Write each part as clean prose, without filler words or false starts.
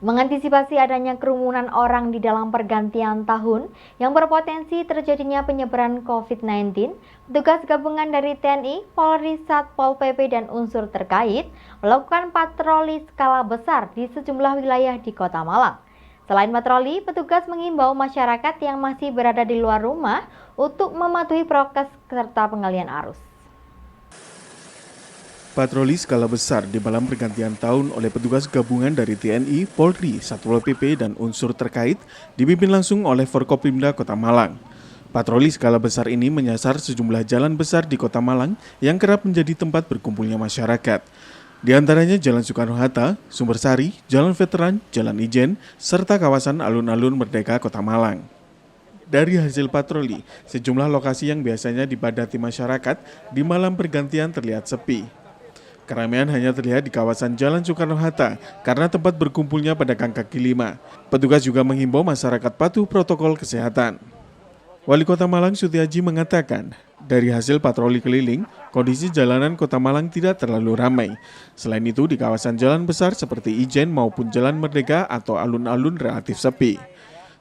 Mengantisipasi adanya kerumunan orang di dalam pergantian tahun yang berpotensi terjadinya penyebaran COVID-19, petugas gabungan dari TNI, Polri, Satpol PP, dan unsur terkait melakukan patroli skala besar di sejumlah wilayah di Kota Malang. Selain patroli, petugas mengimbau masyarakat yang masih berada di luar rumah untuk mematuhi prokes serta pengalian arus. Patroli skala besar di malam pergantian tahun oleh petugas gabungan dari TNI, Polri, Satpol PP, dan unsur terkait dipimpin langsung oleh Forkopimda Kota Malang. Patroli skala besar ini menyasar sejumlah jalan besar di Kota Malang yang kerap menjadi tempat berkumpulnya masyarakat. Di antaranya Jalan Soekarno-Hatta, Sumbersari, Jalan Veteran, Jalan Ijen, serta kawasan alun-alun Merdeka Kota Malang. Dari hasil patroli, sejumlah lokasi yang biasanya dipadati masyarakat di malam pergantian terlihat sepi. Keramaian hanya terlihat di kawasan Jalan Soekarno-Hatta karena tempat berkumpulnya pedagang kaki lima. Petugas juga menghimbau masyarakat patuh protokol kesehatan. Wali Kota Malang Sutiaji mengatakan, dari hasil patroli keliling, kondisi jalanan Kota Malang tidak terlalu ramai. Selain itu, di kawasan jalan besar seperti Ijen maupun Jalan Merdeka atau alun-alun relatif sepi.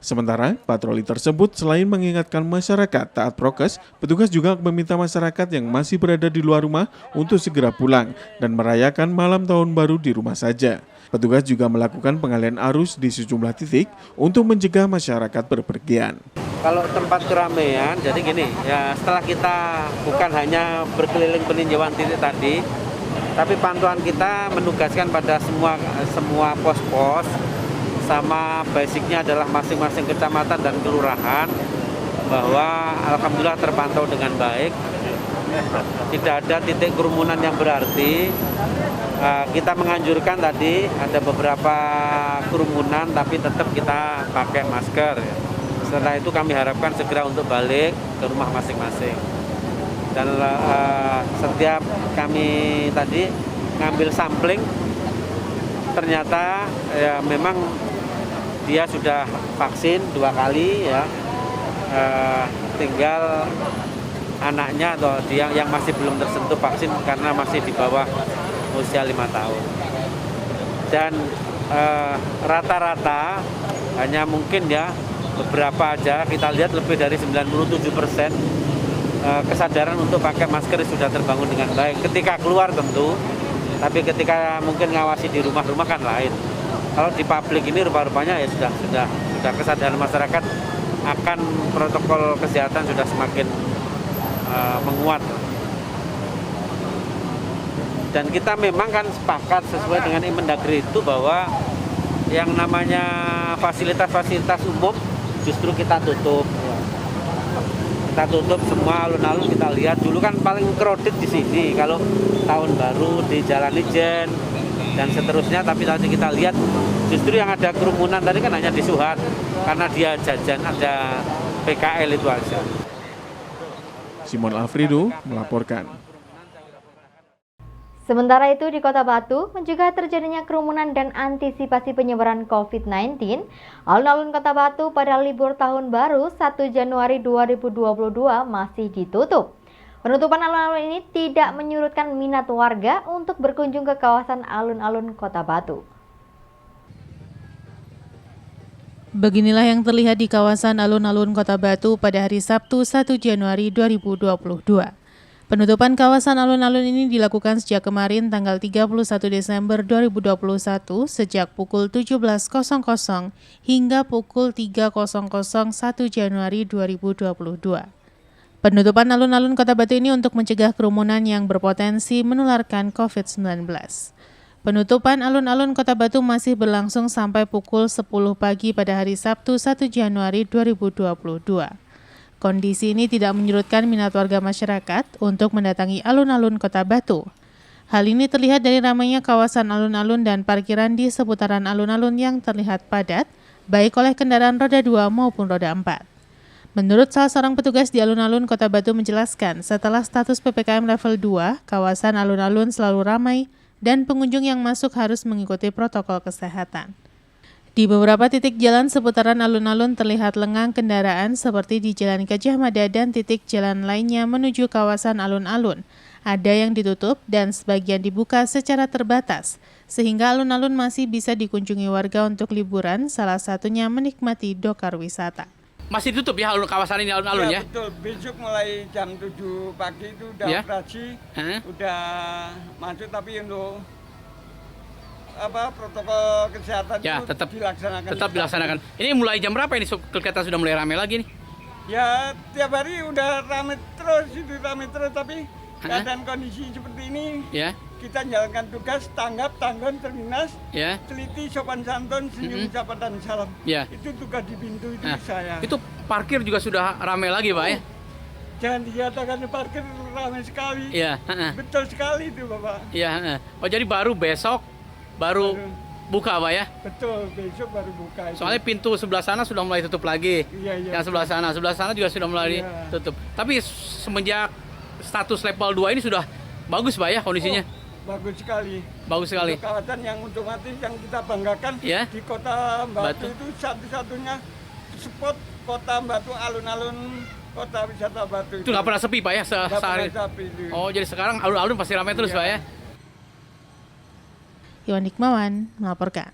Sementara, patroli tersebut selain mengingatkan masyarakat taat prokes, petugas juga meminta masyarakat yang masih berada di luar rumah untuk segera pulang dan merayakan malam tahun baru di rumah saja. Petugas juga melakukan pengalian arus di sejumlah titik untuk mencegah masyarakat berpergian. Kalau tempat keramaian, jadi gini, ya setelah kita bukan hanya berkeliling peninjauan titik tadi, tapi pantauan kita menugaskan pada semua pos-pos, sama basicnya adalah masing-masing kecamatan dan kelurahan, bahwa alhamdulillah terpantau dengan baik, tidak ada titik kerumunan yang berarti. Kita menganjurkan tadi ada beberapa kerumunan tapi tetap kita pakai masker. Setelah itu kami harapkan segera untuk balik ke rumah masing-masing. Dan setiap kami tadi ngambil sampling, ternyata ya memang dia sudah vaksin 2 kali ya, tinggal anaknya atau dia yang masih belum tersentuh vaksin karena masih di bawah usia 5 tahun. Dan rata-rata hanya mungkin ya beberapa aja, kita lihat lebih dari 97% kesadaran untuk pakai masker sudah terbangun dengan baik. Ketika keluar tentu, tapi ketika mungkin ngawasi di rumah-rumah kan lain. Kalau di publik ini rupa-rupanya ya sudah kesadaran masyarakat akan protokol kesehatan sudah semakin menguat. Dan kita memang kan sepakat sesuai dengan Inmendagri itu bahwa yang namanya fasilitas-fasilitas umum justru kita tutup. Kita tutup semua alun-alun, kita lihat dulu kan paling crowded di sini kalau tahun baru di Jalan Ijen dan seterusnya, tapi tadi kita lihat justru yang ada kerumunan tadi kan hanya di Suhat karena dia jajan, ada PKL itu aja. Simon Alfredo melaporkan. Sementara itu di Kota Batu, mencegah terjadinya kerumunan dan antisipasi penyebaran COVID-19, alun-alun Kota Batu pada libur tahun baru 1 Januari 2022 masih ditutup. Penutupan alun-alun ini tidak menyurutkan minat warga untuk berkunjung ke kawasan alun-alun Kota Batu. Beginilah yang terlihat di kawasan alun-alun Kota Batu pada hari Sabtu 1 Januari 2022. Penutupan kawasan alun-alun ini dilakukan sejak kemarin tanggal 31 Desember 2021 sejak pukul 17.00 hingga pukul 3.00 1 Januari 2022. Penutupan alun-alun Kota Batu ini untuk mencegah kerumunan yang berpotensi menularkan COVID-19. Penutupan alun-alun Kota Batu masih berlangsung sampai pukul 10 pagi pada hari Sabtu 1 Januari 2022. Kondisi ini tidak menyurutkan minat warga masyarakat untuk mendatangi alun-alun Kota Batu. Hal ini terlihat dari ramainya kawasan alun-alun dan parkiran di seputaran alun-alun yang terlihat padat, baik oleh kendaraan roda 2 maupun roda 4. Menurut salah seorang petugas di alun-alun Kota Batu menjelaskan, setelah status PPKM level 2, kawasan alun-alun selalu ramai dan pengunjung yang masuk harus mengikuti protokol kesehatan. Di beberapa titik jalan seputaran alun-alun terlihat lengang kendaraan seperti di Jalan Gajah Mada dan titik jalan lainnya menuju kawasan alun-alun. Ada yang ditutup dan sebagian dibuka secara terbatas, sehingga alun-alun masih bisa dikunjungi warga untuk liburan, salah satunya menikmati dokar wisata. Masih tutup ya kawasan ini alun-alun ya? Betul, besok mulai jam 7 pagi itu udah operasi, udah masuk, tapi untuk protokol kesehatan itu tetap dilaksanakan. Ini mulai jam berapa ini kelihatan sudah mulai ramai lagi nih? Ya tiap hari udah ramai terus, tapi keadaan kondisi seperti ini kita jalankan tugas, tanggap, tanggon, terminas, teliti, sopan santun, senyum, sapa dan salam. Itu tugas di pintu itu saya. Itu parkir juga sudah ramai lagi Pak ya? Jangan dikatakan parkir ramai sekali. Betul sekali itu Bapak. Oh jadi baru besok baru buka Pak ya? Betul, besok baru buka. Soalnya pintu sebelah sana sudah mulai tutup lagi. Yang sebelah sana juga sudah mulai tutup. Tapi semenjak status level 2 ini sudah bagus Pak ya kondisinya? Bagus sekali. Bagus sekali. Untuk kawasan yang otomatis yang kita banggakan di Kota Batu itu satu-satunya spot Kota Batu, alun-alun Kota Wisata Batu. Itu nggak pernah sepi Pak ya sehari? Oh jadi sekarang alun-alun pasti ramai terus Pak ya? Iwan Hikmawan melaporkan.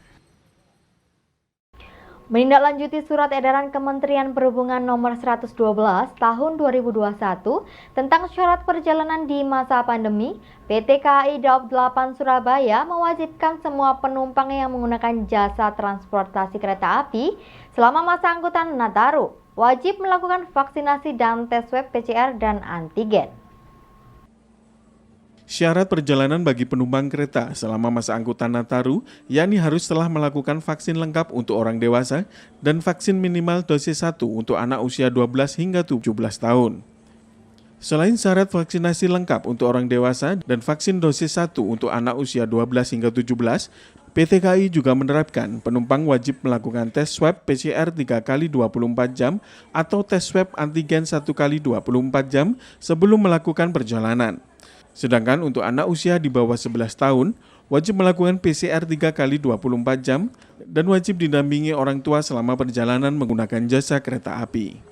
Menindaklanjuti surat edaran Kementerian Perhubungan nomor 112 tahun 2021 tentang syarat perjalanan di masa pandemi, PT KAI Daob 8 Surabaya mewajibkan semua penumpang yang menggunakan jasa transportasi kereta api selama masa angkutan Nataru wajib melakukan vaksinasi dan tes swab PCR dan antigen. Syarat perjalanan bagi penumpang kereta selama masa angkutan Nataru, yakni harus telah melakukan vaksin lengkap untuk orang dewasa dan vaksin minimal dosis 1 untuk anak usia 12 hingga 17 tahun. Selain syarat vaksinasi lengkap untuk orang dewasa dan vaksin dosis 1 untuk anak usia 12 hingga 17, PT KAI juga menerapkan penumpang wajib melakukan tes swab PCR 3 kali 24 jam atau tes swab antigen 1 kali 24 jam sebelum melakukan perjalanan. Sedangkan untuk anak usia di bawah 11 tahun, wajib melakukan PCR 3 kali 24 jam dan wajib didampingi orang tua selama perjalanan menggunakan jasa kereta api.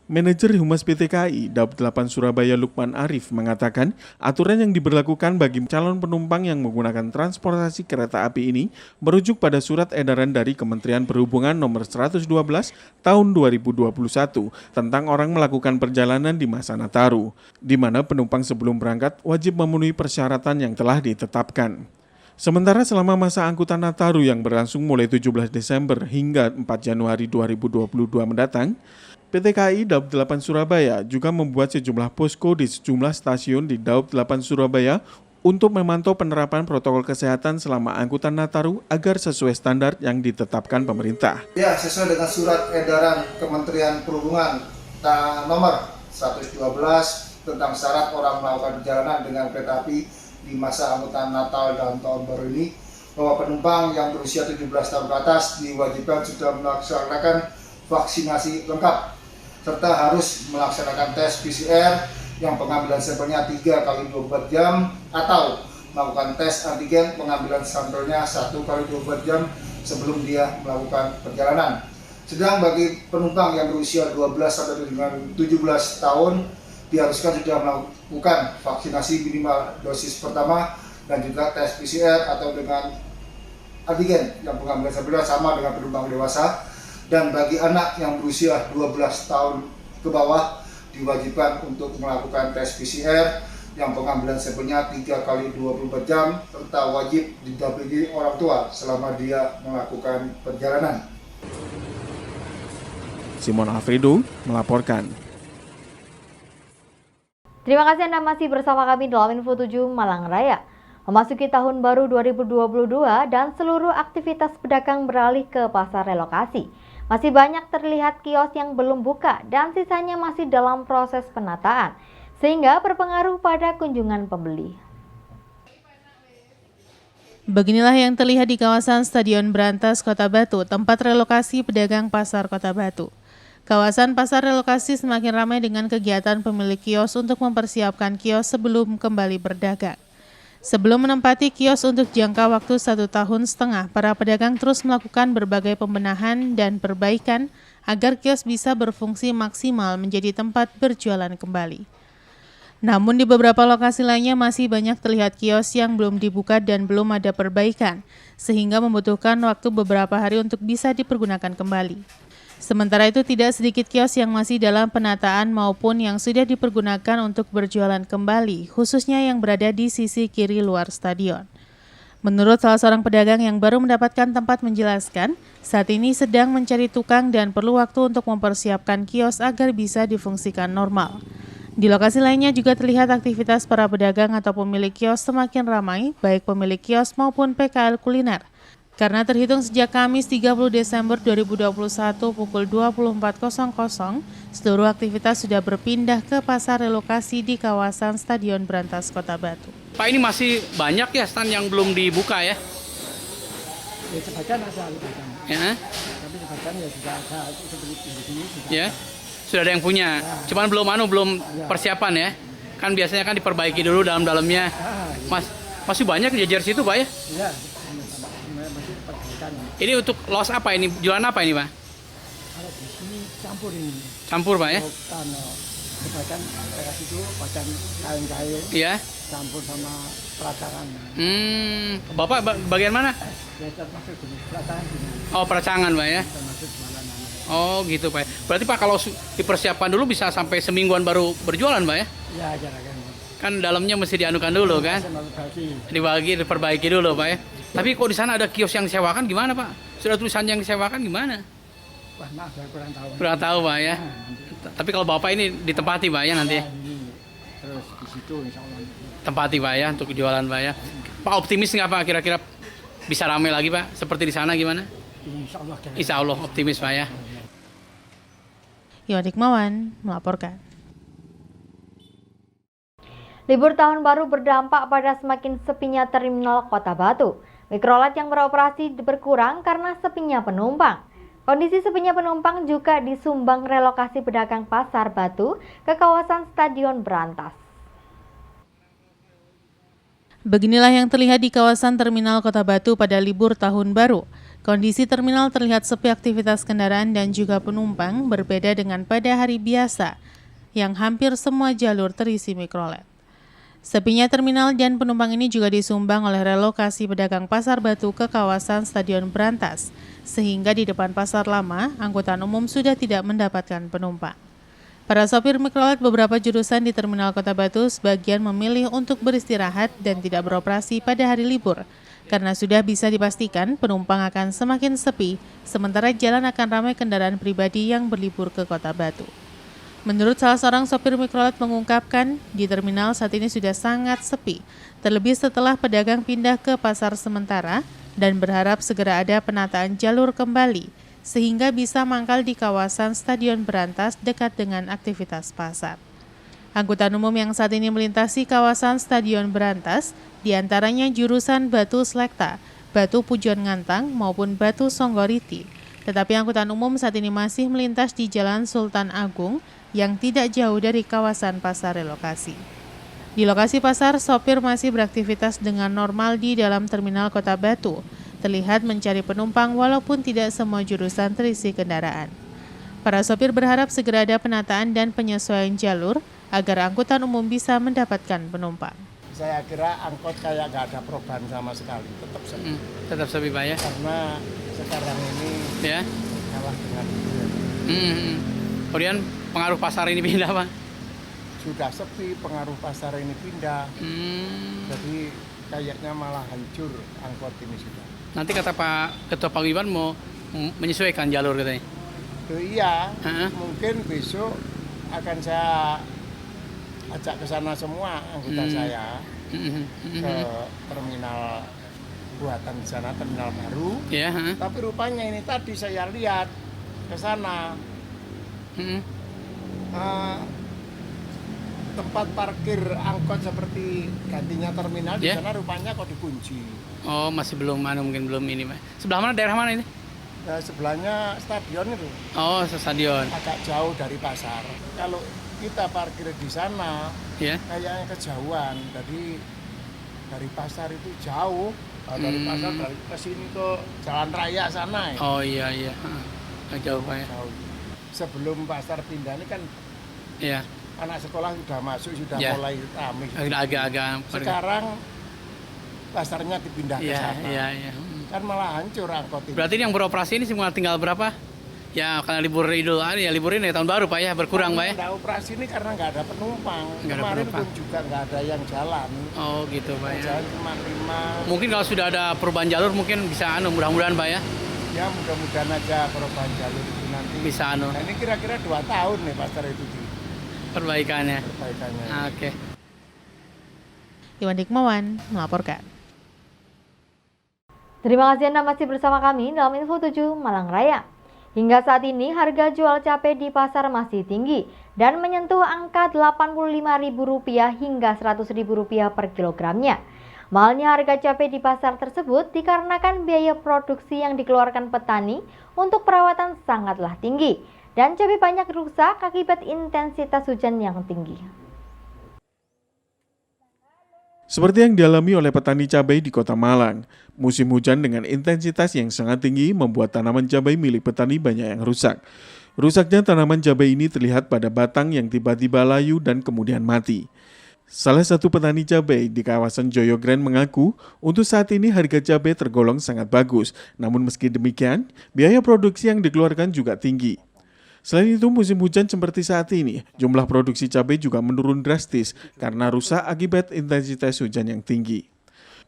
Manajer Humas PT KAI Daob 8 Surabaya Lukman Arif mengatakan aturan yang diberlakukan bagi calon penumpang yang menggunakan transportasi kereta api ini merujuk pada surat edaran dari Kementerian Perhubungan nomor 112 tahun 2021 tentang orang melakukan perjalanan di masa Nataru, di mana penumpang sebelum berangkat wajib memenuhi persyaratan yang telah ditetapkan. Sementara selama masa angkutan Nataru yang berlangsung mulai 17 Desember hingga 4 Januari 2022 mendatang, PT KAI Daob 8 Surabaya juga membuat sejumlah posko di sejumlah stasiun di Daob 8 Surabaya untuk memantau penerapan protokol kesehatan selama angkutan Nataru agar sesuai standar yang ditetapkan pemerintah. Ya, sesuai dengan surat edaran Kementerian Perhubungan nomor 112 tentang syarat orang melakukan perjalanan dengan kereta api di masa angkutan Natal dan Tahun Baru ini, bahwa penumpang yang berusia 17 tahun ke atas diwajibkan sudah melaksanakan vaksinasi lengkap serta harus melaksanakan tes PCR yang pengambilan sampelnya 3 kali 24 jam atau melakukan tes antigen pengambilan sampelnya 1 kali 24 jam sebelum dia melakukan perjalanan. Sedang bagi penumpang yang berusia 12 sampai dengan 17 tahun diharuskan sudah melakukan vaksinasi minimal dosis pertama dan juga tes PCR atau dengan antigen yang pengambilan sampelnya sama dengan penumpang dewasa. Dan bagi anak yang berusia 12 tahun ke bawah diwajibkan untuk melakukan tes PCR yang pengambilan sampelnya 3 kali 24 jam serta wajib didampingi orang tua selama dia melakukan perjalanan. Simon Alfredo melaporkan. Terima kasih Anda masih bersama kami dalam Info 7 Malang Raya. Memasuki tahun baru 2022 dan seluruh aktivitas pedagang beralih ke pasar relokasi. Masih banyak terlihat kios yang belum buka dan sisanya masih dalam proses penataan, sehingga berpengaruh pada kunjungan pembeli. Beginilah yang terlihat di kawasan Stadion Brantas, Kota Batu, tempat relokasi pedagang pasar Kota Batu. Kawasan pasar relokasi semakin ramai dengan kegiatan pemilik kios untuk mempersiapkan kios sebelum kembali berdagang. Sebelum menempati kios untuk jangka waktu 1,5 tahun, para pedagang terus melakukan berbagai pembenahan dan perbaikan agar kios bisa berfungsi maksimal menjadi tempat berjualan kembali. Namun di beberapa lokasi lainnya masih banyak terlihat kios yang belum dibuka dan belum ada perbaikan, sehingga membutuhkan waktu beberapa hari untuk bisa dipergunakan kembali. Sementara itu tidak sedikit kios yang masih dalam penataan maupun yang sudah dipergunakan untuk berjualan kembali, khususnya yang berada di sisi kiri luar stadion. Menurut salah seorang pedagang yang baru mendapatkan tempat menjelaskan, saat ini sedang mencari tukang dan perlu waktu untuk mempersiapkan kios agar bisa difungsikan normal. Di lokasi lainnya juga terlihat aktivitas para pedagang atau pemilik kios semakin ramai, baik pemilik kios maupun PKL kuliner. Karena terhitung sejak Kamis 30 Desember 2021 pukul 24.00, seluruh aktivitas sudah berpindah ke pasar relokasi di kawasan Stadion Brantas Kota Batu. Pak, ini masih banyak ya stand yang belum dibuka ya? Ya, sebagian ada, Ya, tapi sebagian ya sudah ada seperti di sini. ya. Sudah ada yang punya. Cuman belum persiapan ya. Kan biasanya kan diperbaiki dulu dalam-dalamnya. Masih banyak jajar situ, Pak ya? Iya, masih perbaikan. Ini untuk los apa ini? Jualan apa ini, Pak? Kalau di sini campur ini. Campur, Pak ya? Bukan sebagian teras itu bagian kain-kain Iya. campur sama peracangan. Bapak bagian mana? Ya termasuk jenis peracangan gini. Oh, peracangan, Pak ya? Termasuk jualan. Oh, gitu, Pak. Berarti Pak kalau dipersiapkan dulu bisa sampai semingguan baru berjualan, Pak ya? Ya, kira-kira. Kan dalamnya mesti dianukan dulu kan? Diperbaiki dulu, Pak ya. Tapi kok di sana ada kios yang disewakan gimana, Pak? Sudah tulisan yang disewakan gimana? Wah, maaf, saya kurang tahu. Kurang tahu, Pak ya. Tapi kalau Bapak ini ditempati, Pak ya nanti. Terus di situ insya Allah. Tempati, Pak ya, untuk jualan, Pak ya. Pak optimis nggak, Pak? Kira-kira bisa ramai lagi, Pak? Seperti di sana gimana? Insya Allah. Insya Allah optimis, Pak ya. Iwan Hikmawan melaporkan. Libur tahun baru berdampak pada semakin sepinya terminal Kota Batu. Mikrolet yang beroperasi berkurang karena sepinya penumpang. Kondisi sepinya penumpang juga disumbang relokasi pedagang pasar Batu ke kawasan Stadion Brantas. Beginilah yang terlihat di kawasan terminal Kota Batu pada libur tahun baru. Kondisi terminal terlihat sepi aktivitas kendaraan dan juga penumpang, berbeda dengan pada hari biasa, yang hampir semua jalur terisi mikrolet. Sepinya terminal dan penumpang ini juga disumbang oleh relokasi pedagang pasar Batu ke kawasan Stadion Brantas, sehingga di depan pasar lama, angkutan umum sudah tidak mendapatkan penumpang. Para sopir mikrolet beberapa jurusan di terminal Kota Batu sebagian memilih untuk beristirahat dan tidak beroperasi pada hari libur, karena sudah bisa dipastikan penumpang akan semakin sepi, sementara jalan akan ramai kendaraan pribadi yang berlibur ke Kota Batu. Menurut salah seorang sopir mikrolet mengungkapkan, di terminal saat ini sudah sangat sepi, terlebih setelah pedagang pindah ke pasar sementara dan berharap segera ada penataan jalur kembali, sehingga bisa mangkal di kawasan Stadion Brantas dekat dengan aktivitas pasar. Angkutan umum yang saat ini melintasi kawasan Stadion Brantas, diantaranya jurusan Batu Slekta, Batu Pujon Ngantang maupun Batu Songgoriti. Tetapi angkutan umum saat ini masih melintas di Jalan Sultan Agung yang tidak jauh dari kawasan pasar relokasi. Di lokasi pasar, sopir masih beraktivitas dengan normal di dalam terminal Kota Batu, terlihat mencari penumpang walaupun tidak semua jurusan terisi kendaraan. Para sopir berharap segera ada penataan dan penyesuaian jalur agar angkutan umum bisa mendapatkan penumpang. Saya kira angkot kayak nggak ada perubahan sama sekali, tetap sepi. Tetap sepi, Pak ya. Karena sekarang ini Ya. kalah dengan Kemudian pengaruh pasar ini pindah, Pak. sudah sepi, pengaruh pasar ini pindah. Jadi kayaknya malah hancur angkot ini sudah. Nanti kata Pak Ketua Paguyuban mau menyesuaikan jalur katanya. Iya, mungkin besok akan saya ajak ke sana semua anggota saya ke terminal buatan di sana, terminal baru. Ya. Tapi rupanya ini tadi saya lihat ke sana tempat parkir angkot seperti gantinya terminal di sana rupanya kok dikunci. Oh, masih belum mungkin belum ini, Pak. Sebelah mana, daerah mana ini? Sebelahnya stadion itu. Oh, stadion. Agak jauh dari pasar. Kalau kita parkir di sana, kayaknya kejauhan. Jadi dari pasar itu jauh. Dari pasar dari ke sini ke jalan raya sana. Ya. Oh iya. Jauh, Pak ya. Jauh. Sebelum pasar pindah ini kan anak sekolah sudah masuk, sudah Ya. mulai ramai. Agak-agak. Sekarang pasarnya dipindah ke sana. Iya. Kan malah hancur angkot ini. Berarti ini yang beroperasi ini semua tinggal berapa? Ya karena libur Idul Adha ya, libur ini tahun baru Pak ya, berkurang Pak ya. Nggak operasi ini karena nggak ada penumpang. Nggak ada Kemarin penumpang. pun juga nggak ada yang jalan. Oh gitu Pak Yang ya. jalan cuma 5. Mungkin kalau sudah ada perubahan jalur mungkin bisa mudah-mudahan Pak ya. Ya mudah-mudahan aja perubahan jalur itu nanti. Bisa Nah ini kira-kira 2 tahun nih pasar itu perbaikannya. perbaikannya. Oke. Iwan Dikmawan melaporkan. Terima kasih Anda masih bersama kami dalam Info 7 Malang Raya. Hingga saat ini harga jual cabai di pasar masih tinggi dan menyentuh angka Rp85.000 hingga Rp100.000 per kilogramnya. Mahalnya harga cabai di pasar tersebut dikarenakan biaya produksi yang dikeluarkan petani untuk perawatan sangatlah tinggi dan cabai banyak rusak akibat intensitas hujan yang tinggi. Seperti yang dialami oleh petani cabai di Kota Malang, musim hujan dengan intensitas yang sangat tinggi membuat tanaman cabai milik petani banyak yang rusak. Rusaknya tanaman cabai ini terlihat pada batang yang tiba-tiba layu dan kemudian mati. Salah satu petani cabai di kawasan Joyogren mengaku, untuk saat ini harga cabai tergolong sangat bagus. Namun meski demikian, biaya produksi yang dikeluarkan juga tinggi. Selain itu, musim hujan seperti saat ini, jumlah produksi cabai juga menurun drastis karena rusak akibat intensitas hujan yang tinggi.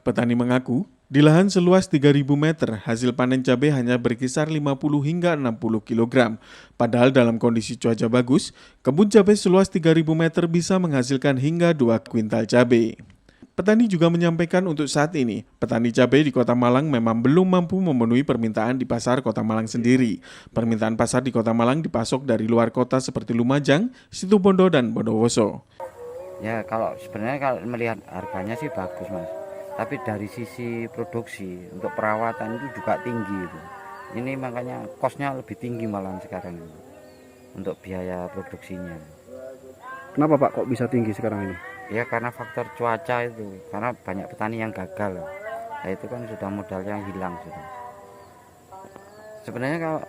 Petani mengaku, di lahan seluas 3.000 meter, hasil panen cabai hanya berkisar 50 hingga 60 kg. Padahal dalam kondisi cuaca bagus, kebun cabai seluas 3.000 meter bisa menghasilkan hingga 2 kuintal cabai. Petani juga menyampaikan untuk saat ini, petani cabai di Kota Malang memang belum mampu memenuhi permintaan di pasar Kota Malang sendiri. Permintaan pasar di Kota Malang dipasok dari luar kota seperti Lumajang, Situbondo, dan Bondowoso. Ya sebenarnya kalau melihat harganya sih bagus Mas. Tapi dari sisi produksi untuk perawatan itu juga tinggi itu. Ini makanya kosnya lebih tinggi malah sekarang ini untuk biaya produksinya. Kenapa Pak kok bisa tinggi sekarang ini? Ya karena faktor cuaca itu, karena banyak petani yang gagal. Nah itu kan sudah modalnya hilang sudah. Sebenarnya kalau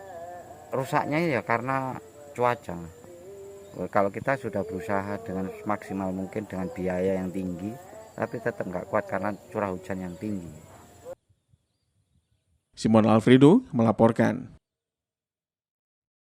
rusaknya ya karena cuaca. Kalau kita sudah berusaha dengan maksimal mungkin dengan biaya yang tinggi, tapi tetap nggak kuat karena curah hujan yang tinggi. Simon Alfredo melaporkan.